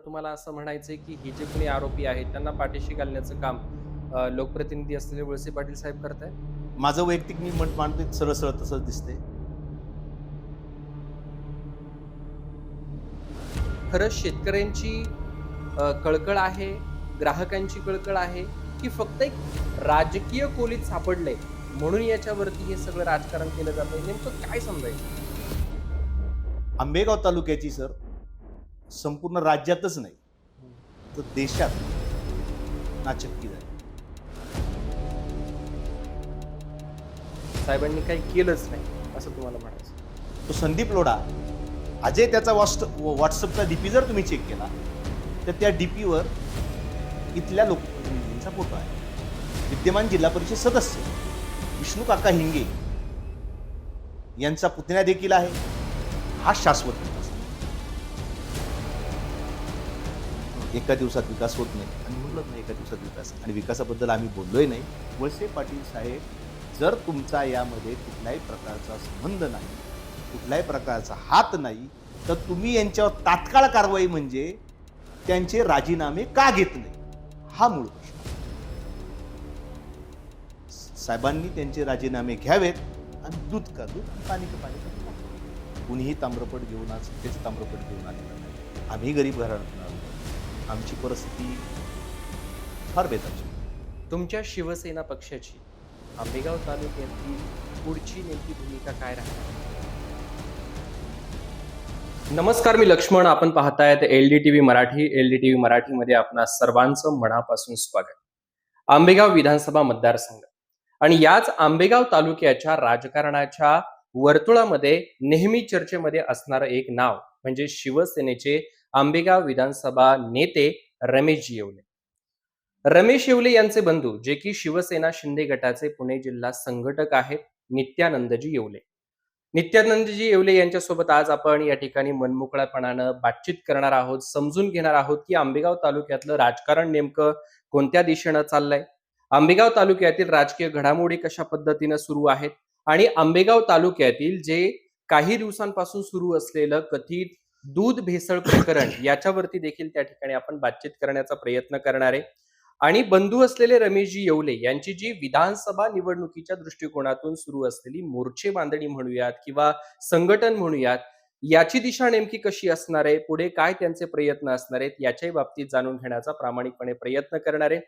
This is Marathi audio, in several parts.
तुम्हाला असं म्हणायचंय की हे जे कोणी आरोपी आहेत त्यांना पाठीशी घालण्याचं काम लोकप्रतिनिधी असलेले वळसे पाटील साहेब करतायत? माझं वैयक्तिक मी मत मांडतोय सरळ-सरळ तसंच दिसतंय. खरंच शेतकऱ्यांची कळकळ आहे, ग्राहकांची कळकळ आहे, की फक्त एक राजकीय कोलीत सापडलंय म्हणून याच्यावरती हे सगळं राजकारण केलं जातंय? नेमकं काय समजायचं? आंबेगाव तालुक्याची सर संपूर्ण राज्यातच नाही, हं. तर देशात नाचक्की झाली. साहेबांनी काही केलंच नाही, असं तुम्हाला म्हणायचं. तो संदीप लोढा, अजय त्याचा WhatsAppचा डीपी जर तुम्ही चेक केला, तर त्या डीपीवर इथल्या लोकप्रतिनिधींचा फोटो आहे. विद्यमान जिल्हा परिषद सदस्य विष्णू काका हिंगे यांचा पुतण्या देखील आहे. हा शाश्वत विकास आहे. एका दिवसात विकास होत नाही आणि म्हणलं नाही एका दिवसात विकास आणि विकासाबद्दल आम्ही बोललोय नाही. वळसे पाटील साहेब, जर तुमचा यामध्ये कुठल्याही प्रकारचा संबंध नाही, कुठल्याही प्रकारचा हात नाही, तर तुम्ही यांच्यावर तात्काळ कारवाई म्हणजे त्यांचे राजीनामे का घेत नाही, हा मूळ प्रश्न. साहेबांनी त्यांचे राजीनामे घ्यावेत आणि दूध का दूध आणि पाणी का पाणी का. कुणीही ताम्रपट घेऊन आज तेच ताम्रपट घेऊन आलेलं नाही. आम्ही गरीब घराण्यातून आलो. आमची परिस्थिती फार बेताची. तुमच्या शिवसेना पक्षाची आंबेगाव तालुक्यातील पुढची नेमकी भूमिका काय राहणार? नमस्कार, मी लक्ष्मण. आपण पाहतायत LDTV मराठी. LDTV मराठीमध्ये आपणा सर्वांचं मनापासून स्वागत. आंबेगाव विधानसभा मतदारसंघ आणि याच आंबेगाव तालुक्याच्या राजकारणाच्या वर्तुळामध्ये नेहमी चर्चेमध्ये असणारं एक नाव म्हणजे शिवसेनेचे आंबेगाव विधानसभा नेते रमेशजी येवले. रमेश येवले यांचे बंधू, जे की शिवसेना शिंदे गटाचे पुणे जिल्हा संघटक आहेत, नित्यानंदजी येवले. नित्यानंदजी येवले यांच्यासोबत आज आपण या ठिकाणी मनमोकळ्यापणानं बातचीत करणार आहोत, समजून घेणार आहोत की आंबेगाव तालुक्यातलं राजकारण नेमकं कोणत्या दिशेनं चाललंय, आंबेगाव तालुक्यातील राजकीय घडामोडी कशा पद्धतीनं सुरू आहेत आणि आंबेगाव तालुक्यातील जे काही दिवसांपासून सुरू असलेलं कथित दूध भेसळ प्रकरण याच्यावरती देखील त्या ठिकाणी आपण बातचीत करण्याचा प्रयत्न करणार आहे. आणि बंधू असलेले रमेशजी येवले यांची जी विधानसभा निवडणुकीच्या दृष्टिकोनातून सुरू असलेली मोर्चे बांधणी म्हणूयात किंवा संघटन म्हणूयात, याची दिशा नेमकी कशी असणार आहे, पुढे काय त्यांचे प्रयत्न असणार आहेत, याच्याही बाबतीत जाणून घेण्याचा प्रामाणिकपणे प्रयत्न करणार आहे.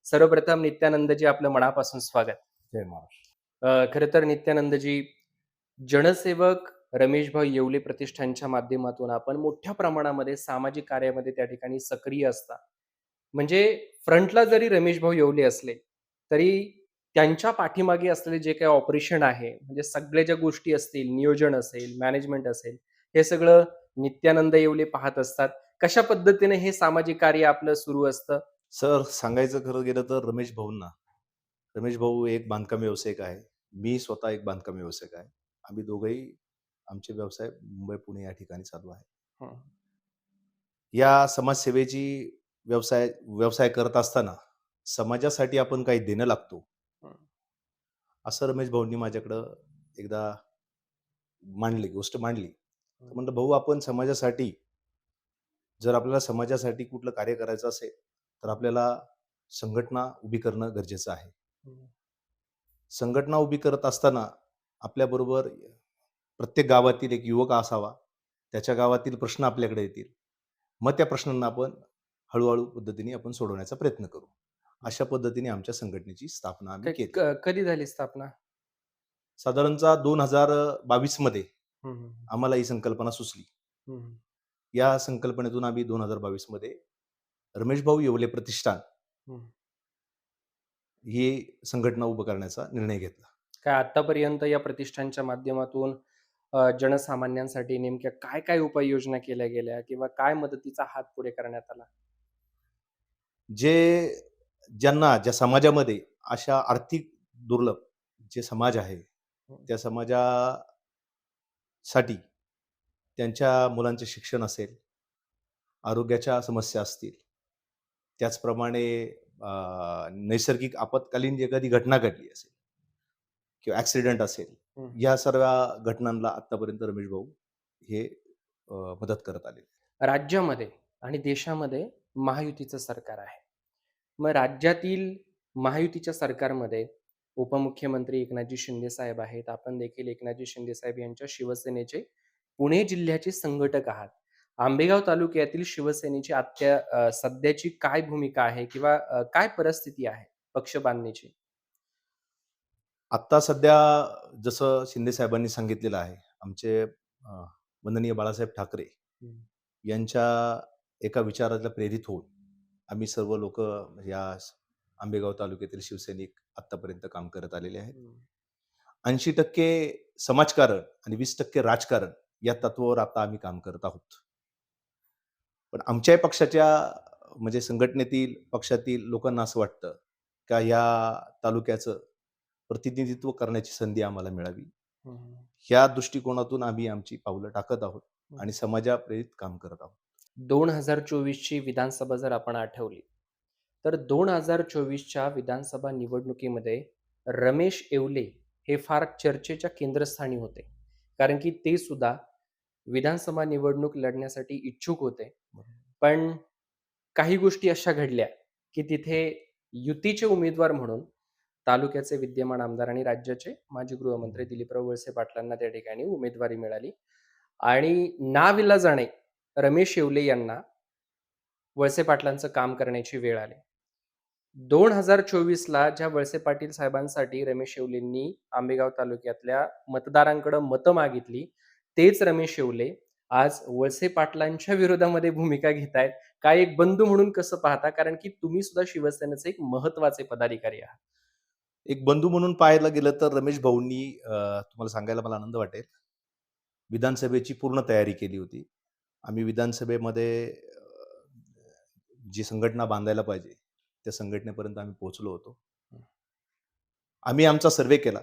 सर्वप्रथम नित्यानंदजी, आपलं मनापासून स्वागत. जय महाराष्ट्र. खरं तर नित्यानंदजी, जनसेवक रमेशभाऊ येवले प्रतिष्ठानच्या माध्यमातून आपण मोठ्या प्रमाणामध्ये सामाजिक कार्यामध्ये त्या ठिकाणी सक्रिय असता. म्हणजे फ्रंटला जरी रमेशभाऊ येवले असले, तरी त्यांच्या पाठीमागे असलेले जे काही ऑपरेशन आहे, म्हणजे सगळ्या ज्या गोष्टी असतील, नियोजन असेल, मॅनेजमेंट असेल, हे सगळं नित्यानंद येवले पाहत असतात. कशा पद्धतीने हे सामाजिक कार्य आपलं सुरू असतं? सर, सांगायचं खरं गेलं तर रमेश भाऊ एक बांधकाम व्यावसायिक आहे. मी स्वतः एक बांधकाम व्यावसायिक आहे. आम्ही दोघंही आमचे व्यवसाय मुंबई, पुणे या ठिकाणी चालू आहे. हं, या समाजसेवेची व्यवसाय व्यवसाय करत असताना समाजासाठी आपण काही देणं लागतो, हं, असं रमेश भाऊंनी माझ्याकडं एकदा गोष्ट मांडली. तर हं, म्हटलं, "भाऊ, आपण समाजासाठी जर आपल्याला समाजासाठी कुठलं कार्य करायचं असेल, तर आपल्याला संघटना उभी करणं गरजेचं आहे. हं. संघटना उभी करत असताना आपल्याबरोबर प्रत्येक गावातील एक युवक असावा. त्याच्या गावातील प्रश्न आपल्याकडे येतील. मग त्या प्रश्नांना आपण हळू-हळू पद्धतीने आपण सोडवण्याचा प्रयत्न करू." अशा पद्धतीने आमच्या संघटनेची स्थापना आम्ही केली. कधी झाली स्थापना? साधारणतः 2022 मध्ये हं, हं, आम्हाला ही संकल्पना सुचली. हं, हं. या संकल्पनेतून आम्ही 2022 मध्ये रमेशभाऊ येवले प्रतिष्ठान हं. ही संघटना उभं करण्याचा निर्णय घेतला. काय आतापर्यंत या प्रतिष्ठानच्या माध्यमातून जनसामान्यांसाठी नेमक्या काय उपाययोजना केल्या गेल्या किंवा काय मदतीचा हात पुढे करण्यात आला? जे ज्या समाजामध्ये अशा आर्थिक दुर्लभ जे समाज आहे, हं, त्या समाजासाठी त्यांच्या मुलांचे शिक्षण असेल, आरोग्याच्या समस्या असतील, त्याचप्रमाणे नैसर्गिक आपत्कालीन जी एखादी घटना घडली असेल किंवा ॲक्सिडेंट असेल, हं. या सर्व घटनांना आत्तापर्यंत रमेश भाऊ हे मदत करत आले. राज्यामध्ये आणि देशामध्ये महायुतीचं सरकार आहे. मग राज्यातील महायुतीच्या सरकारमध्ये उपमुख्यमंत्री एकनाथजी शिंदे साहेब आहेत. आपण देखील एकनाथजी शिंदे साहेब यांच्या शिवसेनेचे पुणे जिल्ह्याचे संघटक आहात. आंबेगाव तालुक्यातील शिवसेनेची सध्याची काय भूमिका आहे किंवा काय परिस्थिती आहे पक्ष बांधणीची? आत्ता सध्या जसं शिंदे साहेबांनी सांगितलेलं आहे, आमचे वंदनीय बाळासाहेब ठाकरे हं. यांच्या एका विचाराला प्रेरित होऊन आम्ही सर्व लोक या आंबेगाव तालुक्यातील शिवसैनिक आत्तापर्यंत काम करत आलेले आहेत. 80% समाजकारण आणि 20% राजकारण या तत्वावर आता आम्ही काम करत आहोत. पण आमच्याही पक्षाच्या म्हणजे संघटनेतील पक्षातील लोकांना असं वाटतं का या तालुक्याचं प्रतिनिधित्व करण्याची संधी आम्हाला मिळावी. ह्या दृष्टिकोनातून आम्ही आमची पावलं टाकत आहोत आणि समाजाप्रेरित काम करत आहोत. 2024ची विधानसभा जर आपण आठवली, तर 2024च्या विधानसभा निवडणुकीमध्ये रमेश येवले हे फार चर्चेच्या केंद्रस्थानी होते. कारण की ते सुद्धा विधानसभा निवडणूक लढण्यासाठी इच्छुक होते. पण काही गोष्टी अशा घडल्या, की तिथे युतीचे उमेदवार म्हणून तालुक्याचे विद्यमान आमदार आणि राज्याचे माजी गृहमंत्री दिलीपराव वळसे पाटलांना त्या ठिकाणी उमेदवारी मिळाली आणि नाविलाजाणे रमेश येवले यांना वळसे पाटलांचं काम करण्याची वेळ आली. 2024ला ज्या वळसे पाटील साहेबांसाठी रमेश येवलेंनी आंबेगाव तालुक्यातल्या मतदारांकडे मतं मागितली, तेच रमेश येवले आज वळसे पाटलांच्या विरोधामध्ये भूमिका घेतायत. काय एक बंधू म्हणून कसं पाहता? कारण की तुम्ही सुद्धा शिवसेनेचे एक महत्त्वाचे पदाधिकारी आहात. एक बंधू म्हणून पाहायला गेलं तर रमेश भाऊंनी तुम्हाला सांगायला मला आनंद वाटेल, विधानसभेची पूर्ण तयारी केली होती. आम्ही विधानसभेमध्ये जी संघटना बांधायला पाहिजे त्या संघटनेपर्यंत आम्ही पोहोचलो होतो. आम्ही आमचा सर्वे केला.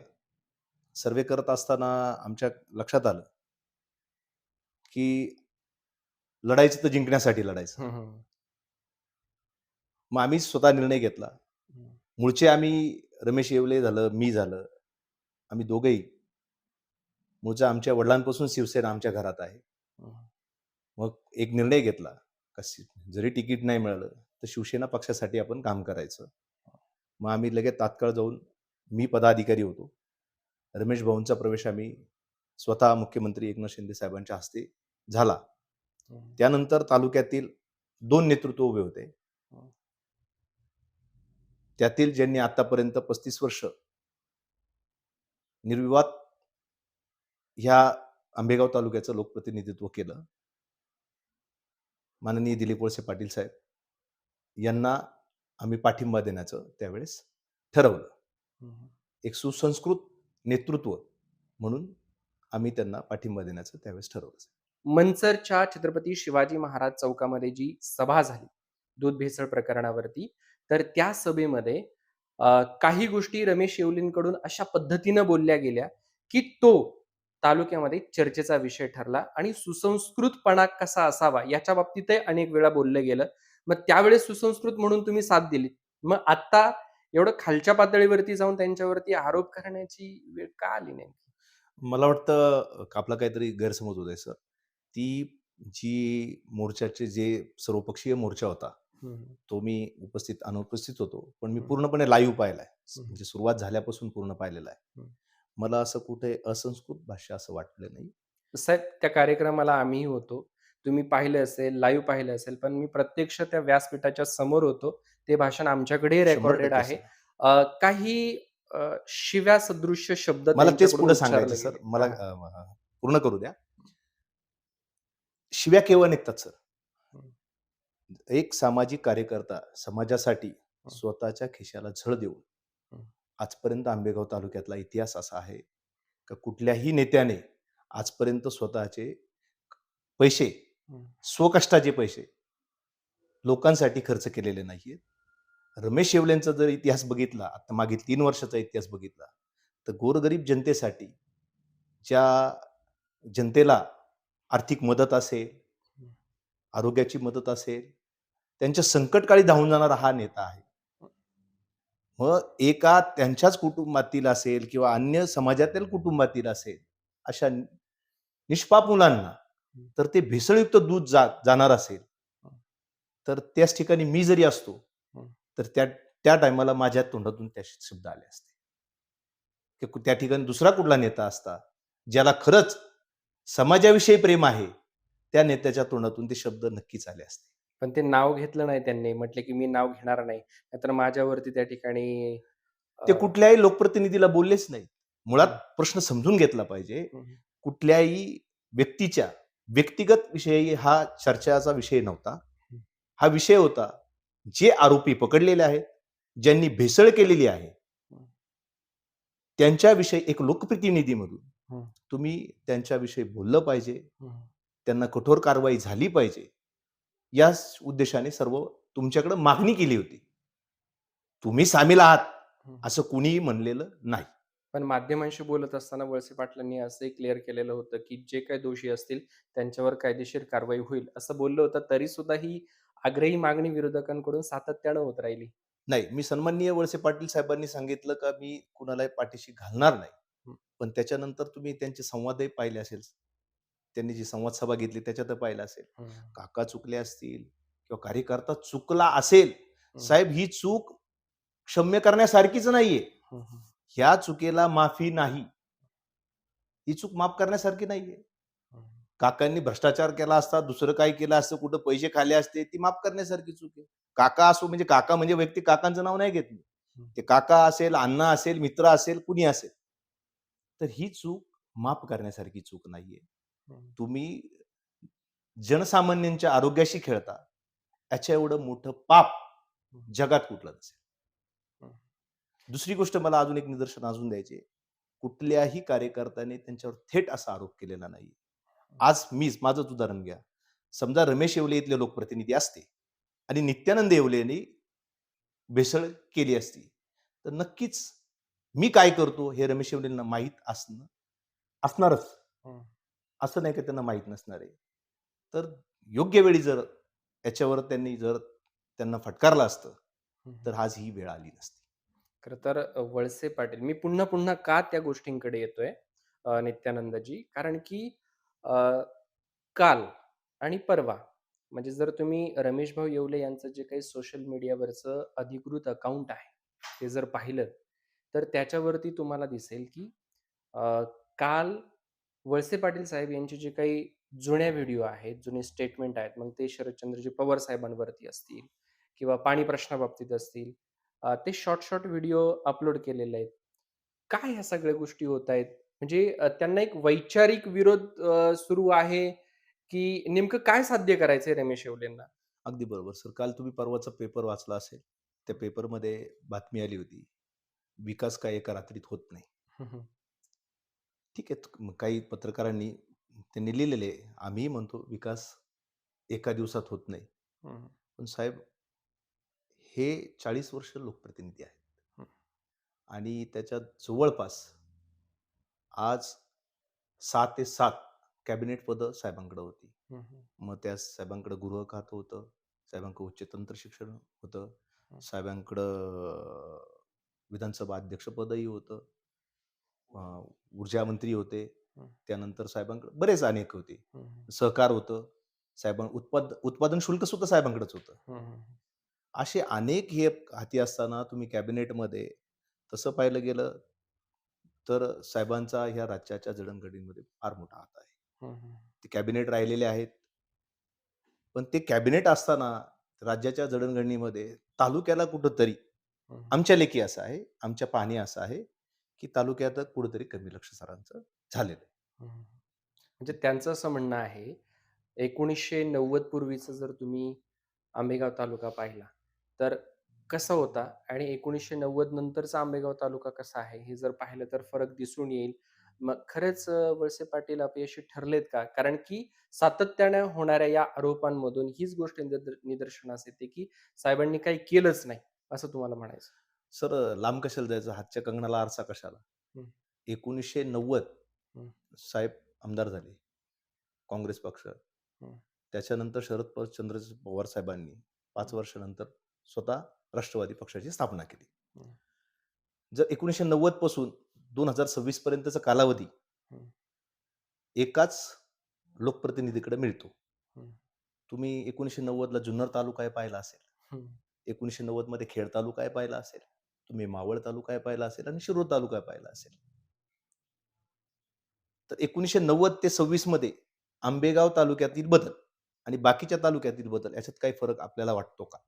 सर्वे करत असताना आमच्या लक्षात आलं की लढायचं तर जिंकण्यासाठी लढायचं. मग आम्ही स्वतः निर्णय घेतला. मूळचे आम्ही रमेश येवले झालं, मी झालं, आम्ही दोघंही मूळच्या आमच्या वडिलांपासून शिवसेना आमच्या घरात आहे. मग एक निर्णय घेतला का जरी तिकीट नाही मिळालं तर शिवसेना पक्षासाठी आपण काम करायचं. मग आम्ही लगेच तात्काळ जाऊन मी पदाधिकारी होतो. रमेश भाऊंचा प्रवेश आम्ही स्वतः मुख्यमंत्री एकनाथ शिंदे साहेबांच्या हस्ते झाला. त्यानंतर तालुक्यातील 2 नेतृत्व उभे होते. त्यातील ज्यांनी आतापर्यंत 35 वर्ष निर्विवाद ह्या आंबेगाव तालुक्याचं लोकप्रतिनिधित्व केलं, माननीय दिलीप वळसे पाटील साहेब यांना आम्ही पाठिंबा देण्याचं त्यावेळेस ठरवलं. एक सुसंस्कृत नेतृत्व म्हणून आम्ही त्यांना पाठिंबा देण्याचं त्यावेळेस ठरवलं. मंचरच्या छत्रपती शिवाजी महाराज चौकामध्ये जी सभा झाली दूध भेसळ प्रकरणावरती, तर त्या सभेमध्ये काही गोष्टी रमेश येवलेंकडून अशा पद्धतीनं बोलल्या गेल्या की तो तालुक्यामध्ये चर्चेचा विषय ठरला आणि सुसंस्कृतपणा कसा असावा याच्या बाबतीतही अनेक वेळा बोललं गेलं. मग त्यावेळेस सुसंस्कृत म्हणून तुम्ही साथ दिली. मग आता एवढं खालच्या पातळीवरती जाऊन त्यांच्यावरती आरोप करण्याची वेळ का आली नेमकी? मला वाटतं आपला काहीतरी गैरसमज होत आहे सर. ती जी मोर्चाचे जे सर्वपक्षीय मोर्चा होता तो मी अनुपस्थित होतो, पण मी पूर्णपणे लाईव्ह पाहिलाय. म्हणजे सुरुवात झाल्यापासून पूर्ण पाहिलेला आहे. मला असं कुठे असंस्कृत भाषा असं वाटलं नाही. साहेब, त्या कार्यक्रमाला आम्हीही होतो. तुम्ही पाहिलं असेल, लाईव्ह पाहिलं असेल, पण मी प्रत्यक्ष त्या व्यासपीठाच्या समोर होतो. ते भाषण आमच्याकडेही 100% रेकॉर्डेड आहे. काही शिव्या सदृश्य शब्द मला तेच त्यांच्याकडून पुढे सांगायचं उच्चारले सर. गेले. मला पूर्ण करू द्या. शिव्या केव्हा निघतात सर? एक सामाजिक कार्यकर्ता समाजासाठी स्वतःच्या खिशाला झळ देऊन आजपर्यंत आंबेगाव तालुक्यातला इतिहास असा आहे का कुठल्याही नेत्याने आजपर्यंत स्वतःचे पैसे, स्वकष्टाचे पैसे लोकांसाठी खर्च केलेले नाहीये. रमेश येवलेंचा जर इतिहास बघितला, आता मागील 3 वर्षाचा इतिहास बघितला, तर गोरगरीब जनतेसाठी ज्या जनतेला आर्थिक मदत असेल, आरोग्याची मदत असेल, त्यांच्या संकटकाळी धावून जाणारा हा नेता आहे. मग एका त्यांच्याच कुटुंबातील असेल किंवा अन्य समाजातील कुटुंबातील असेल अशा निष्पाप मुलांना तर ते भेसळयुक्त दूध जाणार असेल तर त्याच ठिकाणी मी जरी असतो हं. तर त्या त्या टायमाला माझ्या तोंडातून त्या शब्द आले असते की त्या ठिकाणी दुसरा कुठला नेता असता ज्याला खरंच समाजाविषयी प्रेम आहे, त्या नेत्याच्या तोंडातून ते शब्द नक्कीच आले असते. पण ते नाव घेतलं नाही त्यांनी. म्हटले, की मी नाव घेणार नाही. नाहीतर माझ्यावरती त्या ठिकाणी ते कुठल्याही लोकप्रतिनिधीला बोललेच नाहीत. मुळात हं, प्रश्न समजून घेतला पाहिजे. हं, हं, कुठल्याही व्यक्तीच्या व्यक्तिगत विषयी हा चर्चेचा विषय नव्हता. हं, हा विषय होता, जे आरोपी पकडलेले आहेत, ज्यांनी भेसळ केलेली आहे, हं, त्यांच्याविषयी एक लोकप्रतिनिधी म्हणून हं, तुम्ही त्यांच्याविषयी बोललं पाहिजे. हं, त्यांना कठोर कारवाई झाली पाहिजे. याच उद्देशाने सर्व तुमच्याकडे मागणी केली होती. तुम्ही सामील आहात, हं. असं कुणीही म्हणलेलं नाही. पण माध्यमांशी बोलत असताना वळसे पाटलांनी असंही क्लिअर केलेलं होतं, की जे काही दोषी असतील त्यांच्यावर कायदेशीर कारवाई होईल, असं बोललं होतं. तरीसुद्धा ही आग्रही मागणी विरोधकांकडून सातत्यानं होत राहिली. नाही, मी सन्माननीय वळसे पाटील साहेबांनी सांगितलं का मी कुणालाही पाठीशी घालणार नाही. हं, पण त्याच्यानंतर तुम्ही त्यांचे संवादही पाहिले असेल. त्यांनी जी संवाद सभा घेतली त्याच्यातही पाहिलं असेल. हं, काका चुकले असतील किंवा कार्यकर्ता चुकला असेल, हं, साहेब ही चूक क्षम्य करण्यासारखीच नाहीये. हं, हं, ह्या चुकीला माफी नाही. ही चूक माफ करण्यासारखी नाहीये. हं, काकांनी भ्रष्टाचार केला असता, दुसरं काही केलं असतं, कुठं पैसे खाल्ले असते, ती माफ करण्यासारखी चूक आहे. काका असो म्हणजे काका म्हणजे व्यक्ती काकांचं नाव नाही घेत मी. हं, ते काका असेल, अण्णा असेल, मित्र असेल, कुणी असेल. तर ही चूक माफ करण्यासारखी चूक नाहीये. हं, तुम्ही जनसामान्यांच्या आरोग्याशी खेळता. याच्या एवढं मोठं पाप हं, जगात कुठलं नसेल. हं, दुसरी गोष्ट मला अजून एक निदर्शन अजून द्यायचे. कुठल्याही कार्यकर्त्याने त्यांच्यावर थेट असा आरोप केलेला नाही. आज मीच माझंच उदाहरण घ्या. समजा रमेश येवले इथले लोकप्रतिनिधी असते आणि नित्यानंद येवले यांनी भेसळ केली असती, तर नक्कीच मी काय करतो हे रमेश येवलेंना माहीत असणारच. हं, असं नाही की त्यांना माहीत नसणार आहे. तर योग्य वेळी जर याच्यावर त्यांनी जर त्यांना फटकारलं असतं, हं. तर आज ही वेळ आली नसती. खरं तर वळसे पाटील मी पुन्हा-पुन्हा का त्या गोष्टींकडे येतोय नित्यानंदजी? कारण की अ, काल आणि परवा म्हणजे जर तुम्ही रमेश भाऊ येवले यांचं जे काही सोशल मीडियावरचं अधिकृत अकाउंट आहे, ते जर पाहिलं, तर त्याच्यावरती तुम्हाला दिसेल की अ, काल वळसे पाटील साहेब यांचे जे काही जुन्या व्हिडिओ आहेत, जुने स्टेटमेंट आहेत, मग ते शरदचंद्रजी पवार साहेबांवरती असतील किंवा पाणी प्रश्नाबाबतीत असतील, ते शॉर्ट व्हिडिओ अपलोड केलेले आहेत. काय ह्या सगळ्या गोष्टी होतायत? म्हणजे त्यांना एक वैचारिक विरोध सुरू आहे, की नेमकं काय साध्य करायचंय रमेश येवलेंना? अगदी बरोबर सर. काल तुम्ही परवाचा पेपर वाचला असेल. त्या पेपरमध्ये बातमी आली होती, विकास काय एका रात्रीत होत नाही. हं, हं. ठीक आहे. मग काही पत्रकारांनी त्यांनी लिहिलेले आहे. आम्हीही म्हणतो विकास एका दिवसात होत नाही. हं, पण साहेब हे 40 वर्ष लोकप्रतिनिधी आहेत हं, आणि त्याच्यात जवळपास आज 6 ते 7 कॅबिनेट पदं साहेबांकडे होती. हं, हं, मग त्या साहेबांकडे गृह खातं होतं. साहेबांकडे उच्च तंत्र शिक्षण होतं. हं, साहेबांकडं विधानसभा अध्यक्षपदही होतं. अ, ऊर्जा मंत्री होते. हं, त्यानंतर साहेबांकडे बरेच अनेक होते. हं, हं, सहकार होतं. उत्पादन शुल्क सुद्धा साहेबांकडेच होतं. हं, हं, असे अनेक हे हाती असताना तुम्ही कॅबिनेटमध्ये तसं पाहिलं गेलं तर साहेबांचा ह्या राज्याच्या जडणघडणीमध्ये फार मोठा हात आहे. हं, हं, ते कॅबिनेट राहिलेले आहेत. पण ते कॅबिनेट असताना राज्याच्या जडणघडणीमध्ये तालुक्याला कुठेतरी हं, आमच्या लेखी असं आहे, आमच्या पाहणी असं आहे, की तालुक्यात कुठेतरी कमी लक्ष सरांचं झालेलं आहे. हं. म्हणजे त्यांचं असं म्हणणं आहे, 1990 पूर्वीचा जर तुम्ही आंबेगाव तालुका पाहिला, तर कसा होता आणि 1990 नंतरचा आंबेगाव तालुका कसा आहे, हे जर पाहिलं तर फरक दिसून येईल. मग खरेच वळसे पाटील अपयशी ठरलेत का? कारण की सातत्यानं होणाऱ्या या आरोपांमधून हीच गोष्ट निदर्शनास येते, की साहेबांनी काही केलंच नाही, असं तुम्हाला म्हणायचं. सर लांब कशाला जायचं? हातच्या कंगणाला आरसा कशाला? हं, 1990 हं, साहेब आमदार झाले, काँग्रेस पक्ष. हं, त्याच्यानंतर चंद्र पवार साहेबांनी 5 हं, वर्षानंतर स्वतः राष्ट्रवादी पक्षाची स्थापना केली. हं, जर 1990 पासून 2026 पर्यंतचा कालावधी हं, एकाच लोकप्रतिनिधीकडे मिळतो. हं, तुम्ही 1990ला जुन्नर तालुका हे पाहिला असेल. हं. 1990 मध्ये खेड तालुका हे पाहिला असेल. तुम्ही मावळ तालुका हे पाहिला असेल आणि शिरूर तालुका हे पाहिला असेल. तर 1990 ते 26 मध्ये आंबेगाव तालुक्यातील बदल आणि बाकीच्या तालुक्यातील बदल याच्यात काही फरक आपल्याला वाटतो का?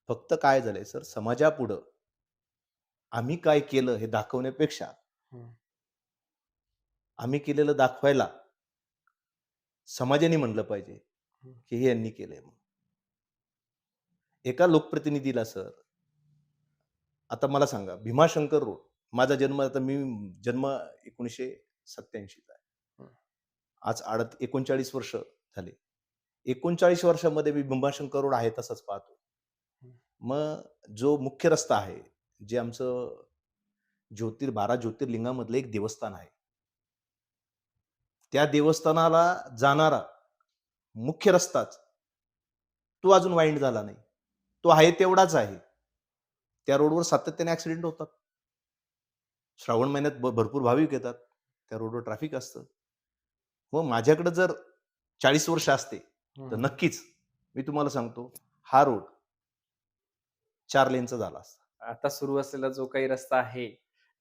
फक्त काय झालंय सर, समाजापुढं आम्ही काय केलं हे दाखवण्यापेक्षा हं. आम्ही केलेलं दाखवायला समाजाने म्हणलं पाहिजे, हं. की हे यांनी केलंय म्हणून. एका लोकप्रतिनिधीला सर, आता मला सांगा भीमाशंकर रोड, माझा जन्म आता मी जन्म 1987 चा आहे. हं. आज 39 वर्ष झाले. 39 वर्षामध्ये मी भीमाशंकर रोड आहे तसाच पाहतो. हं. मग जो मुख्य रस्ता आहे, जे आमचं 12 ज्योतिर्लिंगामधलं एक देवस्थान आहे. त्या देवस्थानाला जाणारा मुख्य रस्ताच, तो अजून वाइंड झाला नाही. तो आहे तेवढाच आहे. त्या रोडवर सातत्याने ॲक्सिडेंट होतात. श्रावण महिन्यात भरपूर भाविक येतात. त्या रोडवर ट्रॅफिक असतं. मग माझ्याकडे जर 40 वर्ष असते, तर हं. नक्कीच मी तुम्हाला सांगतो, हा रोड 4 लेनचा झाला असता. आता सुरू असलेला जो काही रस्ता आहे,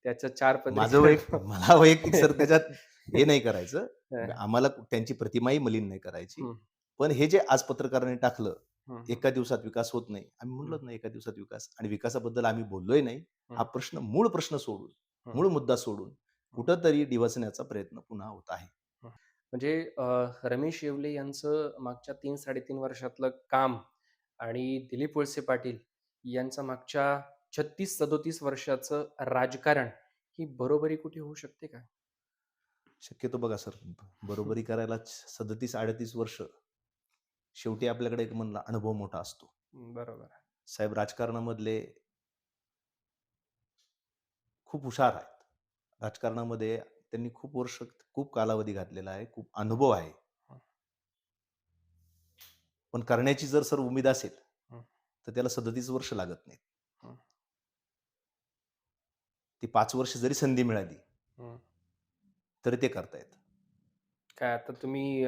त्याच्या 4 मला वैयक्तिक सर त्याच्यात हे नाही करायचं. हं. आम्हाला त्यांची प्रतिमाही मलिन नाही करायची. हं. पण हे जे आज पत्रकारांनी टाकलं, हं. एका दिवसात विकास होत नाही. आम्ही हं. म्हणलोच नाही एका दिवसात विकास आणि विकासाबद्दल आम्ही बोललोय नाही. हा हं. मूळ प्रश्न सोडून, हं. मूळ मुद्दा सोडून कुठेतरी डिवचण्याचा प्रयत्न पुन्हा होत आहे. हं. म्हणजे रमेश येवले यांचं मागच्या 3-3.5 वर्षातलं काम आणि दिलीप वळसे पाटील यांचं मागच्या 36-37 वर्षाचं राजकारण, ही बरोबरी कुठे होऊ शकते का? शक्यतो बघा सर, बरोबरी करायला 37-38 वर्ष. शेवटी आपल्याकडे एक म्हणला अनुभव मोठा असतो. बरोबर. साहेब राजकारणामधले खूप हुशार आहेत. राजकारणामध्ये त्यांनी खूप वर्ष, खूप कालावधी घातलेला आहे, खूप अनुभव आहे. हं. पण करण्याची जर सर उमेद असेल, हं. तर त्याला 37 वर्ष लागत नाहीत. हं. ती 5 वर्ष जरी संधी मिळाली, हं. तरी ते करता येतं. काय आता तुम्ही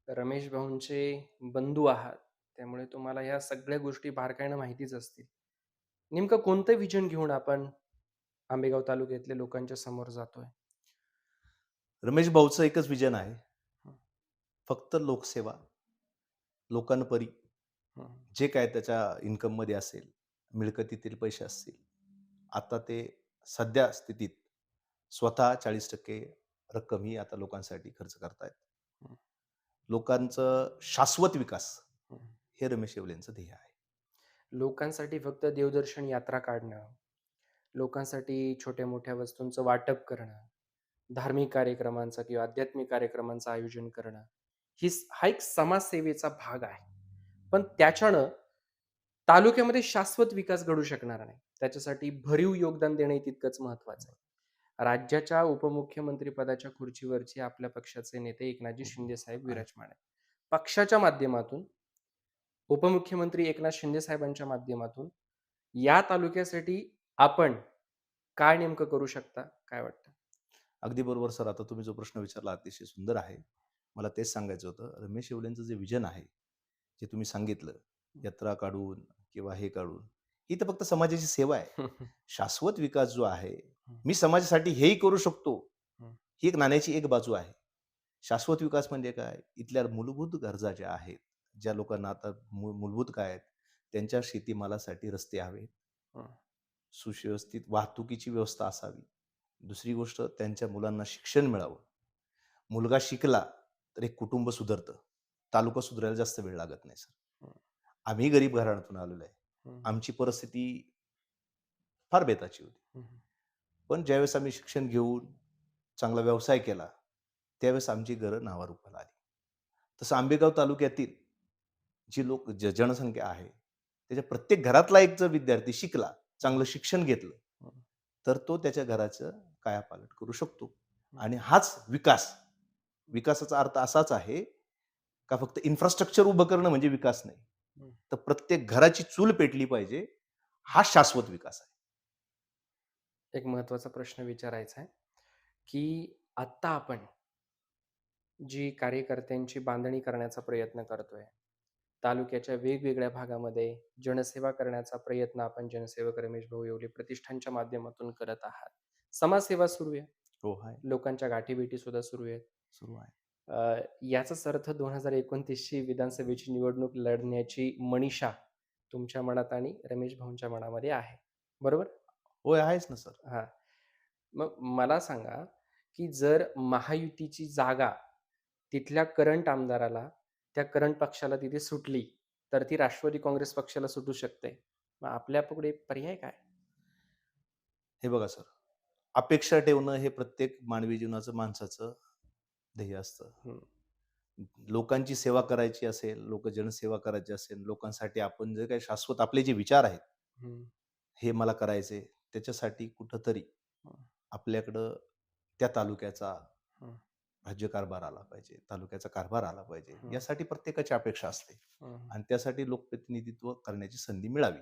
रमेश भाऊंचे बंधू आहात. त्यामुळे तुम्हाला ह्या सगळ्या गोष्टी बारकाईनं माहितीच असतील. नेमकं कोणतं व्हिजन घेऊन आपण आंबेगाव तालुक्यातल्या लोकांच्या समोर जातोय? रमेश भाऊचं एकच विजन आहे, हं. फक्त लोकसेवा, लोकांपरी हं. जे काय त्याच्या इन्कममध्ये असेल, मिळकतीतील पैसे असतील, आता ते सध्या स्थितीत स्वतः 40% रक्कम ही आता लोकांसाठी खर्च करतायत. हं. लोकांचं शाश्वत विकास हं. हे रमेश येवलेंचं ध्येय आहे. लोकांसाठी फक्त देवदर्शन यात्रा काढणं, लोकांसाठी छोट्या-मोठ्या वस्तूंचं वाटप करणं, धार्मिक कार्यक्रमांचं किंवा आध्यात्मिक कार्यक्रमांचं आयोजन करणं, हा एक समाजसेवेचा भाग आहे. पण त्याच्यानं तालुक्यामध्ये शाश्वत विकास घडू शकणार नाही. त्याच्यासाठी भरीव योगदान देणंही तितकंच महत्त्वाचं आहे. राज्याच्या उपमुख्यमंत्री पदाच्या खुर्चीवरचे आपल्या पक्षाचे नेते एकनाथजी शिंदे साहेब आहे. विराजमान आहेत. पक्षाच्या माध्यमातून उपमुख्यमंत्री एकनाथ शिंदे साहेबांच्या माध्यमातून या तालुक्यासाठी आपण काय नेमकं करू शकता? काय वाटतं? अगदी बरोबर सर. आता तुम्ही जो प्रश्न विचारला अतिशय सुंदर आहे. मला तेच सांगायचं होतं. रमेश येवलेंचं जे विजन आहे, जे तुम्ही सांगितलं, यात्रा काढून किंवा हे काढून, ही तर फक्त समाजाची सेवा आहे. शाश्वत विकास जो आहे, मी समाजासाठी हेही करू शकतो, हं. ही एक नाण्याची एक बाजू आहे. शाश्वत विकास म्हणजे काय? इथल्या मूलभूत गरजा ज्या आहेत, ज्या लोकांना आता मूलभूत काय आहेत, त्यांच्या शेतीमालासाठी रस्ते हवेत, हं. सुव्यवस्थित वाहतुकीची व्यवस्था असावी. दुसरी गोष्ट त्यांच्या मुलांना शिक्षण मिळावं. मुलगा शिकला तर एक कुटुंब सुधरतं. तालुका सुधारायला जास्त वेळ लागत नाही सर. हं. आम्ही गरीब घराण्यातून आलेलो आहे. हं. आमची परिस्थिती फार बेताची होती. हं. पण ज्यावेळेस आम्ही शिक्षण घेऊन चांगला व्यवसाय केला, त्यावेळेस आमची घरं नावारूपाला आली. तसं आंबेगाव तालुक्यातील जनसंख्या आहे, त्याच्या प्रत्येक घरातला एक जर विद्यार्थी शिकला, चांगलं शिक्षण घेतलं, हं. तर तो त्याच्या घराचं कायापालट करू शकतो. हं. आणि हाच विकास. विकासाचा अर्थ असाच आहे का फक्त इन्फ्रास्ट्रक्चर उभं करणं म्हणजे विकास नाही. हं. तर प्रत्येक घराची चूल पेटली पाहिजे. हा शाश्वत विकास आहे. एक महत्त्वाचा प्रश्न विचारायचा आहे, की आत्ता आपण जी कार्यकर्त्यांची बांधणी करण्याचा प्रयत्न करतोय. तालुक्याच्या वेगवेगळ्या भागामध्ये जनसेवा करण्याचा प्रयत्न आपण जनसेवक रमेश भाऊ येवले प्रतिष्ठानच्या माध्यमातून करत आहात. समाजसेवा सुरू आहे. हो, आहे. लोकांच्या गाठीभेटी सुद्धा सुरू आहेत. सुरू आहे. याचाच अर्थ 2029 ची विधानसभेची निवडणूक लढण्याची मनीषा तुमच्या मनात आणि रमेश भाऊंच्या मनामध्ये आहे. बरोबर? होय, आहेच ना सर. हां. मग मला सांगा, की जर महायुतीची जागा तिथल्या करंट आमदाराला, त्या करंट पक्षाला तिथे सुटली, तर ती राष्ट्रवादी काँग्रेस पक्षाला सुटू शकते. मग आपल्यापुढे पर्याय काय? हे बघा सर, अपेक्षा ठेवणं हे प्रत्येक मानवी जीवनाचं, माणसाचं ध्येय असतं. हं, लोकांची सेवा करायची असेल, जनसेवा करायची असेल, लोकांसाठी आपण जे काही शाश्वत आपले जे विचार आहेत, हं, हे मला करायचे, त्याच्यासाठी कुठेतरी हं, आपल्याकडं त्या तालुक्याचा हं, राज्यकारभार आला पाहिजे, तालुक्याचा कारभार आला पाहिजे. हं, यासाठी प्रत्येकाची अपेक्षा असते हं, आणि त्यासाठी लोकप्रतिनिधित्व करण्याची संधी मिळावी,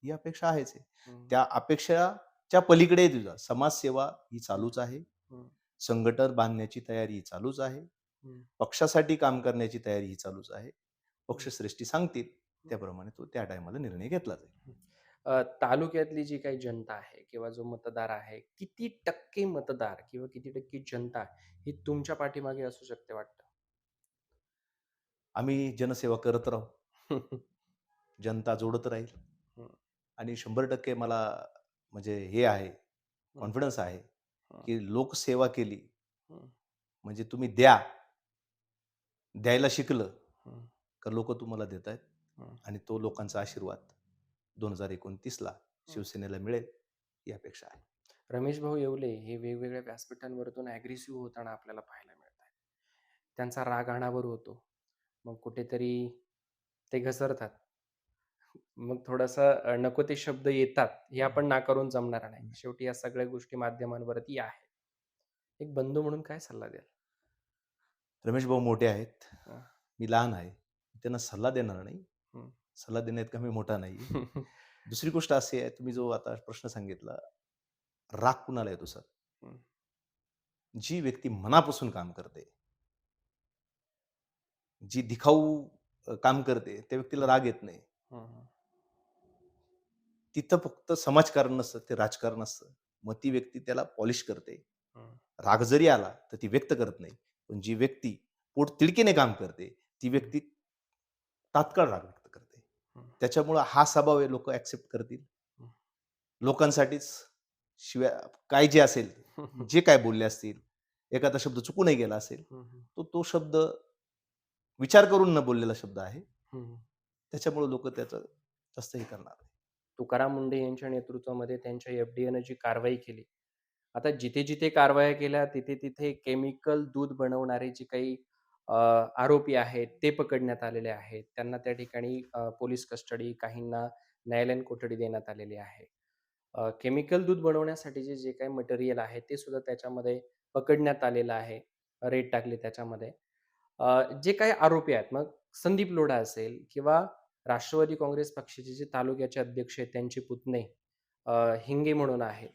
ही अपेक्षा आहेच आहे. हं, त्या अपेक्षाच्या पलीकडे तुझा समाजसेवा ही चालूच आहे. हं, संघटन बांधण्याची तयारी ही चालूच आहे. हं, पक्षासाठी काम करण्याची तयारी ही चालूच आहे. हं, पक्षश्रेष्ठी सांगतील हं. त्याप्रमाणे तो त्या टायमाला निर्णय घेतला जाईल. तालुक्यातली जी काही जनता आहे किंवा जो मतदार आहे, किती टक्के मतदार किंवा किती टक्के जनता ही तुमच्या पाठीमागे असू शकते वाटतं? आम्ही जनसेवा करत राहू. हं, जनता जोडत राहील हं, आणि 100% मला म्हणजे हे आहे, हं, कॉन्फिडन्स आहे, हं, की लोकसेवा केली हं, म्हणजे तुम्ही द्यायला शिकलं, हं, तर लोकं तुम्हाला देतायत हं, आणि तो लोकांचा आशीर्वाद 2029ला हं. शिवसेनेला मिळेल, ही अपेक्षा आहे. रमेश भाऊ येवले हे वेगवेगळ्या व्यासपीठांवरतून ॲग्रेसिव्ह होताना आपल्याला पाहायला मिळत आहे. त्यांचा राग अनावर होतो. मग कुठेतरी ते घसरतात. मग थोडंसं नको ते शब्द येतात, हे आपण नाकारून जमणार नाही. शेवटी या सगळ्या गोष्टी माध्यमांवरती आहेत. एक बंधू म्हणून काय सल्ला द्याल? रमेश भाऊ मोठे आहेत, हां. मी लहान आहे. त्यांना सल्ला देणार नाही. हं. सल्ला देण्याइतका मी मोठा नाही. दुसरी गोष्ट अशी आहे, तुम्ही जो आता प्रश्न सांगितला, राग कुणाला येतो सर? हं, जी व्यक्ती मनापासून काम करते, जी दिखाऊ काम करते, त्या व्यक्तीला हं, राग येत नाही. हं, हं, तिथं फक्त समाजकारण नसतं, ते राजकारण असतं. मग ती हं, व्यक्ती त्याला पॉलिश करते. हं, राग जरी आला, तर ती व्यक्त करत नाही. पण जी व्यक्ती पोटतिडकीने काम करते, ती हं, व्यक्ती तात्काळ राग व्यक्त करते. हं, त्याच्यामुळं हा स्वभाव आहे, लोकं ॲक्सेप्ट करतील. हं, लोकांसाठीच शिव्या काय जे असेल, हं, जे काय बोलले असतील, एखादा शब्द चुकूनही गेला असेल, हं, हं, तो शब्द विचार करून न बोललेला शब्द आहे. हं. त्याच्यामुळे लोकं त्याचं जास्त हे करणार नाही. तुकाराम मुंढे यांच्या नेतृत्वामध्ये त्यांच्या एफ-डी-एनं जी कारवाई केली. आता जिथे-जिथे कारवाया केल्या, तिथे-तिथे केमिकल दूध बनवणारे जे काही अ, आरोपी आहेत, ते पकडण्यात आलेले आहेत. त्यांना त्या ठिकाणी पोलीस कस्टडी, काहींना न्यायालयीन कोठडी देण्यात आलेली आहे. केमिकल दूध बनवण्यासाठीचे जे काही मटेरियल आहे, ते सुद्धा त्याच्यामध्ये पकडण्यात आलेलं आहे. रेड टाकली त्याच्यामध्ये. जे काही आरोपी आहेत, मग संदीप लोढा असेल किंवा राष्ट्रवादी काँग्रेस पक्षाचे जे तालुक्याचे अध्यक्ष आहेत, त्यांचे पुतणे अ, हिंगे म्हणून आहेत,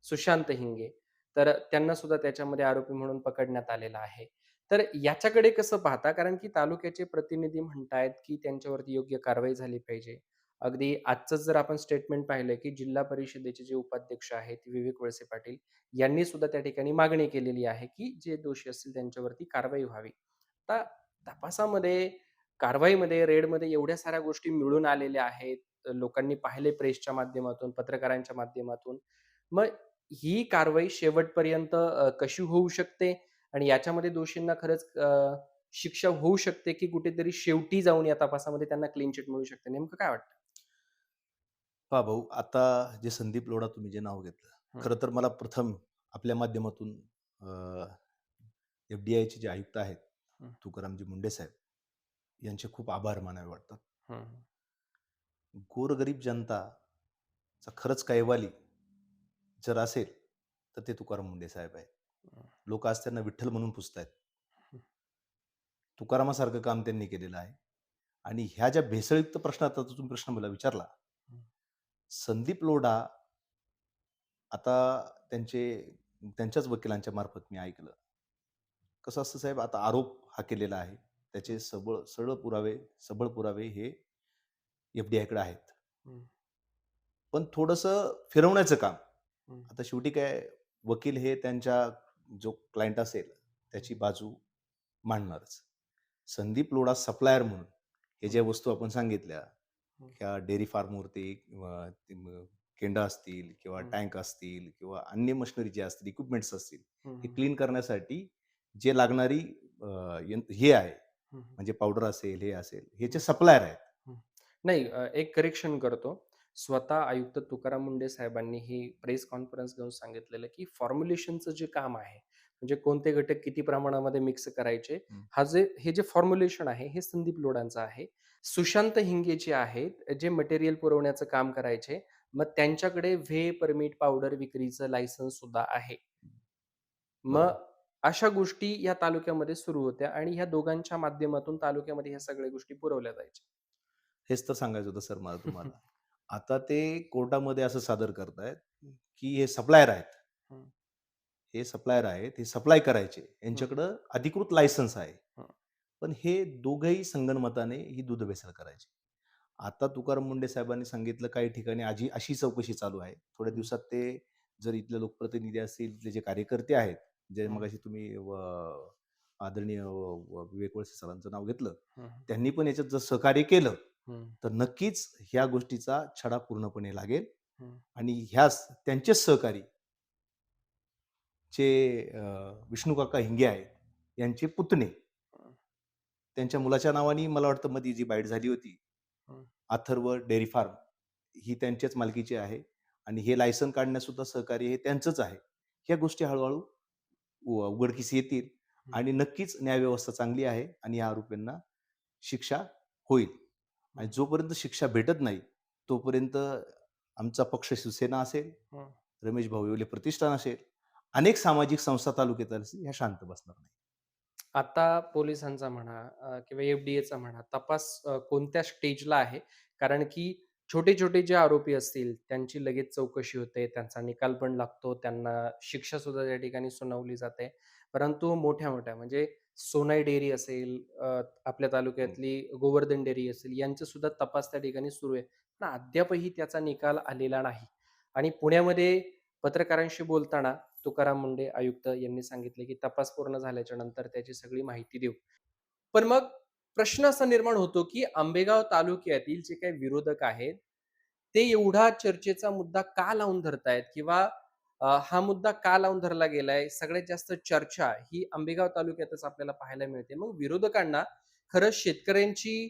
सुशांत हिंगे. तर त्यांना सुद्धा त्याच्यामध्ये आरोपी म्हणून पकडण्यात आलेलं आहे. तर याच्याकडे कसं पाहता? कारण की तालुक्याचे प्रतिनिधी म्हणतायत, की त्यांच्यावरती योग्य कारवाई झाली पाहिजे. अगदी आजचंच जर आपण स्टेटमेंट पाहिलं, की जिल्हा परिषदेचे जे उपाध्यक्ष आहेत विवेक वळसे पाटील यांनी सुद्धा त्या ठिकाणी मागणी केलेली आहे, की जे दोषी असतील त्यांच्यावरती कारवाई व्हावी. आता तपासामध्ये, कारवाईमध्ये, रेडमध्ये एवढ्या साऱ्या गोष्टी मिळून आलेल्या आहेत. लोकांनी पाहिले प्रेसच्या माध्यमातून, पत्रकारांच्या माध्यमातून. मग ही कारवाई शेवटपर्यंत कशी होऊ शकते आणि याच्यामध्ये दोषींना खरंच शिक्षा होऊ शकते, की कुठेतरी शेवटी जाऊन या तपासामध्ये त्यांना क्लीन चिट मिळू शकते? नेमकं काय वाटतं? पहा भाऊ, आता जे संदीप लोढा तुम्ही जे नाव घेतलं, हं, खरं तर मला प्रथम आपल्या माध्यमातून एफ-डी-आयचे जे आयुक्त आहेत, हं, तुकारामजी मुंडे साहेब, यांचे खूप आभार मानावे वाटतात. हं, गोरगरीब जनताचा खरंच कैवाली जर असेल, तर ते तुकाराम मुंडे साहेब आहेत. हं, लोकं आज त्यांना विठ्ठल म्हणून पुजतायत. हं, तुकारामासारखं काम त्यांनी केलेलं आहे आणि ह्या ज्या भेसळयुक्त प्रश्नात आता तुम्ही प्रश्न मला विचारला, हं, संदीप लोढा आता त्यांच्याच वकिलांच्या मार्फत मी ऐकलं, कसं असतं साहेब, आता आरोप हा केलेला आहे, त्याचे सबळ पुरावे हे एफडीआयकडे आहेत. हं, पण थोडंसं फिरवण्याचं काम. हं, आता शेवटी काय, वकील हे त्यांच्या जो क्लायंट असेल त्याची बाजू मांडणारच. संदीप लोढा सप्लायर म्हणून हे हं, ज्या वस्तू आपण सांगितल्या, हं, ह्या डेअरी फार्मवरती किंवा केंडा असतील किंवा हं, टँक असतील किंवा अन्य मशिनरी जे असतील, इक्विपमेंट्स असतील, हे हं, क्लीन करण्यासाठी जे लागणारी हे आहे, हं, हं, म्हणजे पावडर असेल, हे असेल, ह्याचे हं, सप्लायर आहेत. हं. नाही, एक करेक्शन करतो. स्वतः आयुक्त तुकाराम मुंढे साहेबांनी ही प्रेस कॉन्फरन्स घेऊन सांगितलेलं, की फॉर्म्युलेशनचं जे काम आहे, म्हणजे कोणते घटक किती प्रमाणामध्ये मिक्स करायचे, हं. हे जे फॉर्म्युलेशन आहे, हे संदीप लोढांचं आहे. सुशांत हिंगे जे आहेत, जे मटेरियल पुरवण्याचं काम करायचे, मग त्यांच्याकडे परमिट पावडर विक्रीचं लायसन्स सुद्धा आहे. बरोबर. मग अशा गोष्टी या तालुक्यामध्ये सुरू होत्या आणि ह्या दोघांच्या माध्यमातून तालुक्यामध्ये ह्या सगळ्या गोष्टी पुरवल्या जायच्या. हेच तर सांगायचं होतं सर मला तुम्हाला. आता ते कोर्टामध्ये असं सादर करतायत, की हे सप्लायर आहेत. हं, हे सप्लायर आहेत, हे सप्लाय करायचे. हं, यांच्याकडं अधिकृत लायसन्स आहे. हं, पण हे दोघंही संगनमताने ही दूध भेसळ करायचे. आता तुकाराम मुंडे साहेबांनी सांगितलं काही ठिकाणी अशी चौकशी चालू आहे. थोड्या हं, दिवसात ते जर इथले लोकप्रतिनिधी असतील, इथले जे कार्यकर्ते आहेत, जे हं, मगाशी तुम्ही आदरणीय विवेक वळसे सरांचं नाव घेतलं. हं, त्यांनी पण याच्यात जर सहकार्य केलं, हं, तर नक्कीच ह्या गोष्टीचा छडा पूर्णपणे लागेल हं, आणि ह्याच त्यांचेच सहकारी जे विष्णू काका हिंगे आहेत, यांचे पुतणे, हं, त्यांच्या मुलाच्या नावाने मला वाटतं मध्ये जी बाईट झाली होती, हं, अथर्व डेअरी फार्म, ही त्यांच्याच मालकीची आहे आणि हे लायसन काढण्यास सुद्धा सहकार्य हे त्यांचंच आहे. ह्या गोष्टी हळू-हळू उघडकीस येतील हं, आणि नक्कीच न्यायव्यवस्था चांगली आहे आणि या आरोपींना शिक्षा होईल. आणि हं, जोपर्यंत शिक्षा भेटत नाही, तोपर्यंत आमचा पक्ष शिवसेना असेल, हं. रमेश भाऊ येवले प्रतिष्ठान असेल, अनेक सामाजिक संस्था तालुक्यात असतील, ह्या शांत बसणार नाही. आता पोलिसांचा म्हणा किंवा एफ-डी-एचा म्हणा तपास कोणत्या स्टेजला आहे? कारण की छोटे-छोटे जे आरोपी असतील त्यांची लगेच चौकशी होते, त्यांचा निकाल पण लागतो, त्यांना शिक्षा सुद्धा त्या ठिकाणी सुनावली जाते. परंतु मोठ्या-मोठ्या म्हणजे सोनाई डेअरी असेल, आपल्या हं. तालुक्यातली गोवर्धन डेअरी असेल, यांचे सुद्धा तपास त्या ठिकाणी सुरू आहे. पण अद्यापही त्याचा निकाल आलेला नाही. आणि पुण्यामध्ये पत्रकारांशी बोलताना तुकाराम मुंढे आयुक्त यांनी सांगितले, की तपास पूर्ण झाल्याच्या नंतर त्याची सगळी माहिती देऊ. पण मग प्रश्न असा निर्माण होतो, की आंबेगाव तालुक्यातील जे काही विरोधक आहेत, ते एवढा चर्चेचा मुद्दा का लावून धरतायत? किंवा हा मुद्दा का लावून धरला गेलाय? सगळ्यात जास्त चर्चा ही आंबेगाव तालुक्यातच आपल्याला पाहायला मिळते. मग विरोधकांना खरंच शेतकऱ्यांची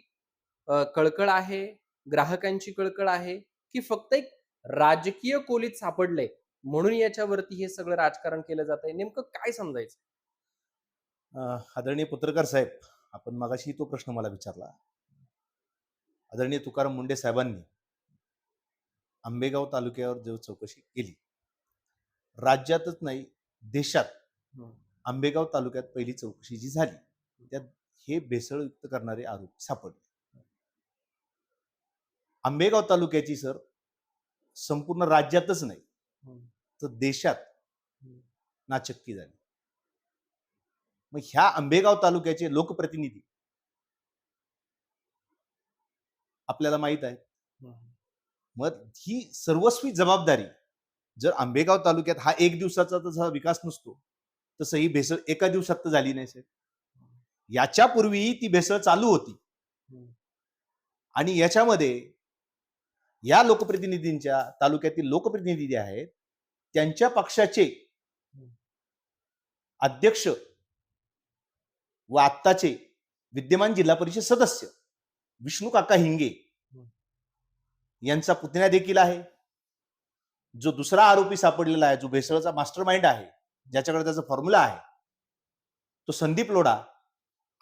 कळकळ आहे, ग्राहकांची कळकळ आहे, की फक्त एक राजकीय कोलीत सापडलंय म्हणून याच्यावरती हे सगळं राजकारण केलं जातंय? नेमकं काय समजायचं? आदरणीय पत्रकार साहेब, आपण मगाशी तो प्रश्न मला विचारला. आदरणीय तुकाराम मुंडे साहेबांनी आंबेगाव तालुक्यावर जो चौकशी केली, राज्यातच नाही, देशात हं, आंबेगाव तालुक्यात पहिली चौकशी जी झाली, त्यात हे भेसळयुक्त करणारे आरोपी सापडले. आंबेगाव तालुक्याची सर संपूर्ण राज्यातच नाही, हं, तर देशात हं, नाचक्की झाली. मग ह्या आंबेगाव तालुक्याचे लोकप्रतिनिधी आपल्याला माहीत आहे. हं, मग ही सर्वस्वी जबाबदारी, जर आंबेगाव तालुक्यात हा एक दिवसाचा जसा विकास नसतो, तसं ही भेसळ एका दिवसात तर झाली नाही साहेब. याच्यापूर्वीही ती भेसळ चालू होती हं, आणि याच्यामध्ये या लोकप्रतिनिधींच्या, तालुक्यातील लोकप्रतिनिधी जे आहेत, त्यांच्या पक्षाचे हं, अध्यक्ष व आत्ताचे विद्यमान जिल्हा परिषद सदस्य विष्णू काका हिंगे हं, यांचा पुतण्या देखील आहे. जो दुसरा आरोपी सापडलेला आहे, जो भेसळचा मास्टर माइंड आहे, ज्याच्याकडे त्याचा फॉर्म्युला आहे, तो संदीप लोढा.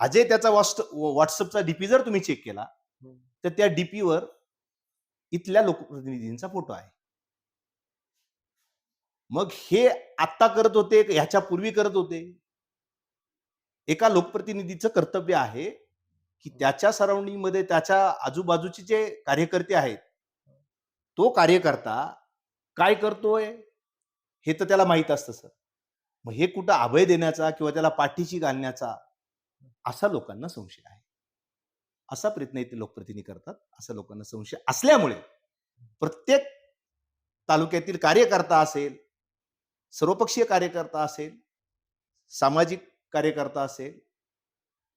आजही त्याचा व्हॉट्सअपचा डीपी जर तुम्ही चेक केला, हं. तर त्या डीपीवर इथल्या लोकप्रतिनिधींचा फोटो आहे. मग हे आत्ता करत होते, ह्याच्या पूर्वी करत होते? एका लोकप्रतिनिधीचं कर्तव्य आहे, की त्याच्या सराउंडिंगमध्ये त्याच्या आजूबाजूचे जे कार्यकर्ते आहेत, तो कार्यकर्ता काय करतोय हे तर त्याला माहीत असतं सर. मग हे कुठं अभय देण्याचा किंवा त्याला पाठीशी घालण्याचा असा लोकांना संशय आहे. असा प्रयत्न इथे लोकप्रतिनिधी करतात. असा लोकांना संशय असल्यामुळे प्रत्येक तालुक्यातील कार्यकर्ता असेल, सर्वपक्षीय कार्यकर्ता असेल, सामाजिक कार्यकर्ता असेल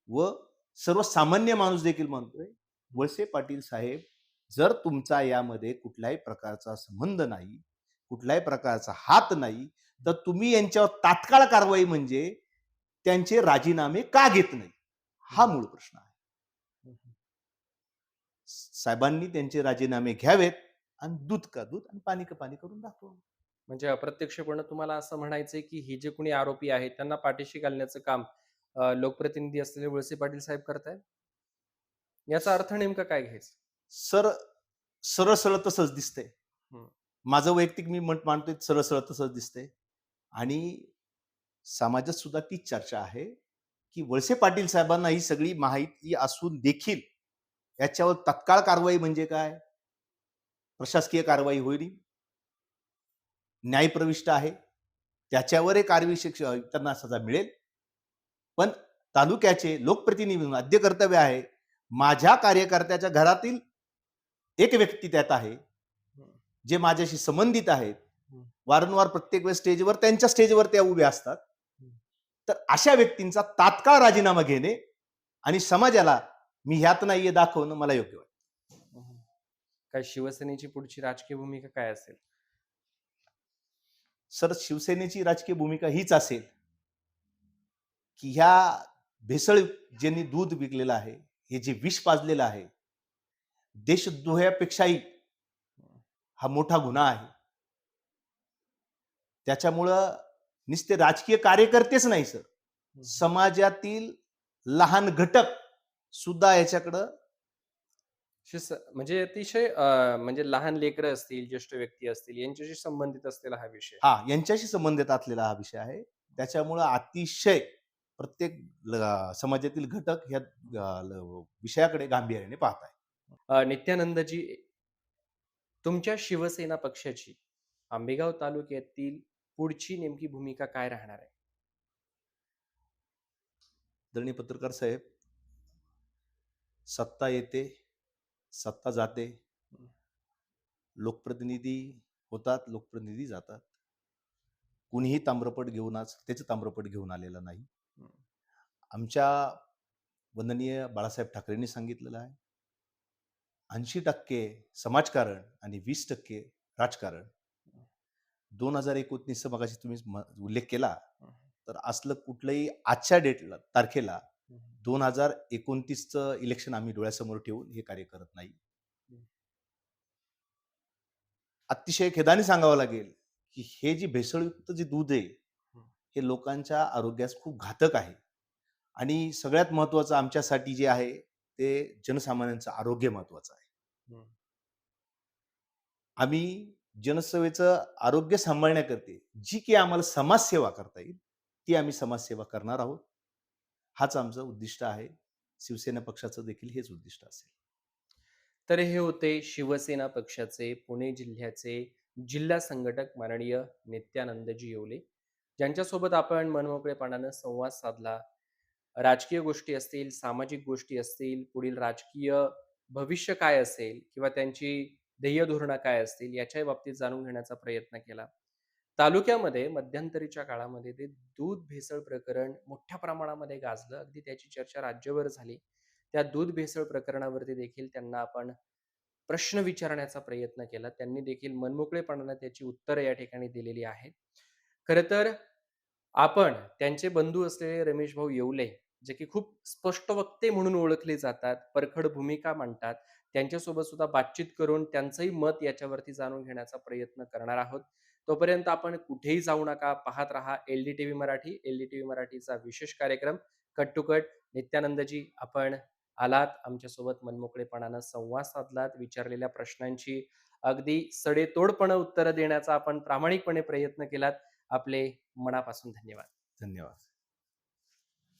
व सर्वसामान्य माणूस देखील म्हणतोय, वळसे पाटील साहेब, जर तुमचा यामध्ये कुठल्याही प्रकारचा संबंध नाही, कुठल्याही प्रकारचा हात नाही, तर तुम्ही यांच्यावर तात्काळ कारवाई म्हणजे त्यांचे राजीनामे का घेत नाही? हा मूळ प्रश्न आहे. साहेबांनी त्यांचे राजीनामे घ्यावेत आणि दूध का दूध आणि पाणी का पाणी करून दाखवा. म्हणजे अप्रत्यक्षपणे तुम्हाला असं म्हणायचंय की हे जे कोणी आरोपी आहेत त्यांना पाठीशी घालण्याचं काम लोकप्रतिनिधी असलेले वळसे पाटील साहेब करतायत? याचा अर्थ नेमका काय घ्यायचा? सर सरळ सरळ तसंच दिसतंय. हं. माझं वैयक्तिक मी मानतोय सरळ सरळ तसंच दिसतंय. आणि समाजात सुद्धा तीच चर्चा आहे की वळसे पाटील साहेबांना ही सगळी माहिती असून देखील याच्यावर तत्काळ कारवाई म्हणजे काय? प्रशासकीय कारवाई होईल, न्यायप्रविष्ट आहे, त्याच्यावर कारवाई त्यांना सजा मिळेल. पण तालुक्याचे लोकप्रतिनिधी म्हणून आद्य कर्तव्य आहे, माझ्या कार्यकर्त्याच्या घरातील एक व्यक्ती त्यात आहे, जे माझ्याशी संबंधित आहेत. वारंवार प्रत्येक वेळेस स्टेजवर त्यांच्या स्टेजवर त्या उभ्या असतात. तर अशा व्यक्तींचा तात्काळ राजीनामा घेणे आणि समाजाला मी ह्यात नाहीये दाखवणं मला योग्य वाटतं. काय शिवसेनेची पुढची राजकीय भूमिका काय असेल? सर, शिवसेनेची राजकीय भूमिका हीच असेल की ह्या भेसळ ज्यांनी दूध विकलेलं आहे, हे जे विष पाजलेलं आहे, देशद्रोहापेक्षाही हा मोठा गुन्हा आहे. त्याच्यामुळं नुसते राजकीय कार्यकर्तेच नाही सर, समाजातील लहान घटक सुद्धा याच्याकडं म्हणजे अतिशय म्हणजे लहान लेकरं असतील, ज्येष्ठ व्यक्ती असतील यांच्याशी संबंधित असलेला हा विषय. यांच्याशी संबंधित असलेला हा विषय आहे. त्याच्यामुळं अतिशय प्रत्येक समाजातील घटक ह्या विषयाकडे गांभीर्याने पाहत आहे. नित्यानंदजी, तुमच्या शिवसेना पक्षाची आंबेगाव तालुक्यातील पुढची नेमकी भूमिका काय राहणार आहे? आदरणीय पत्रकार साहेब, सत्ता येते, सत्ता जाते, लोकप्रतिनिधी होतात, लोकप्रतिनिधी जातात. कुणीही ताम्रपट घेऊन आज त्याचं ताम्रपट घेऊन आलेलं नाही. आमच्या वंदनीय बाळासाहेब ठाकरेंनी सांगितलेलं आहे, 80% समाजकारण आणि 20% राजकारण. 2029 मगाशी तुम्ही उल्लेख केला, तर असलं कुठलंही आजच्या तारखेला 2029चं इलेक्शन आम्ही डोळ्यासमोर ठेवून हे कार्य करत नाही. अतिशय खेदाने सांगावं लागेल की हे जे भेसळयुक्त जे दूध आहे, हे लोकांच्या आरोग्यास खूप घातक आहे. आणि सगळ्यात महत्वाचं आमच्यासाठी जे आहे ते जनसामान्यांचं आरोग्य महत्वाचं आहे. आम्ही जनसेवेचं आरोग्य सांभाळण्याकरते जी की आम्हाला समाजसेवा करता येईल, ती आम्ही समाजसेवा करणार आहोत. हाच आमचं उद्दिष्ट आहे. शिवसेना पक्षाचं देखील हेच उद्दिष्ट असेल. तर हे होते शिवसेना पक्षाचे पुणे जिल्ह्याचे जिल्हा संघटक माननीय नित्यानंदजी येवले, ज्यांच्यासोबत आपण मनमोकळेपणानं संवाद साधला. राजकीय गोष्टी असतील, सामाजिक गोष्टी असतील, पुढील राजकीय भविष्य काय असेल किंवा त्यांची ध्येय धोरणं काय असतील याच्याही बाबतीत जाणून घेण्याचा प्रयत्न केला. तालुक्यामध्ये मध्यंतरीच्या काळामध्ये ते दूध भेसळ प्रकरण मोठ्या प्रमाणामध्ये गाजलं. अगदी त्याची चर्चा राज्यभर झाली. त्या दूध भेसळ प्रकरणावरती देखील त्यांना आपण प्रश्न विचारण्याचा प्रयत्न केला. त्यांनी देखील मनमोकळेपणानं त्याची उत्तरं या ठिकाणी दिलेली आहेत. खरं तर आपण त्यांचे बंधू असलेले रमेश भाऊ येवले, जे की खूप स्पष्ट वक्ते म्हणून ओळखले जातात, परखड भूमिका मांडतात. त्यांच्यासोबत सुद्धा बातचीत करून त्यांचंही मत याच्यावरती जाणून घेण्याचा प्रयत्न करणार आहोत. तोपर्यंत आपण कुठेही जाऊ नका. पाहत रहा LDTV मराठी. LDTV मराठीचा विशेष कार्यक्रम कट टू कट. नित्यानंदजी, आपण आलात, आमच्यासोबत मनमोकळेपणानं संवाद साधलात, विचारलेल्या प्रश्नांची अगदी सडेतोडपणे उत्तरं देण्याचा आपण प्रामाणिकपणे प्रयत्न केलात. आपले मनापासून धन्यवाद. धन्यवाद.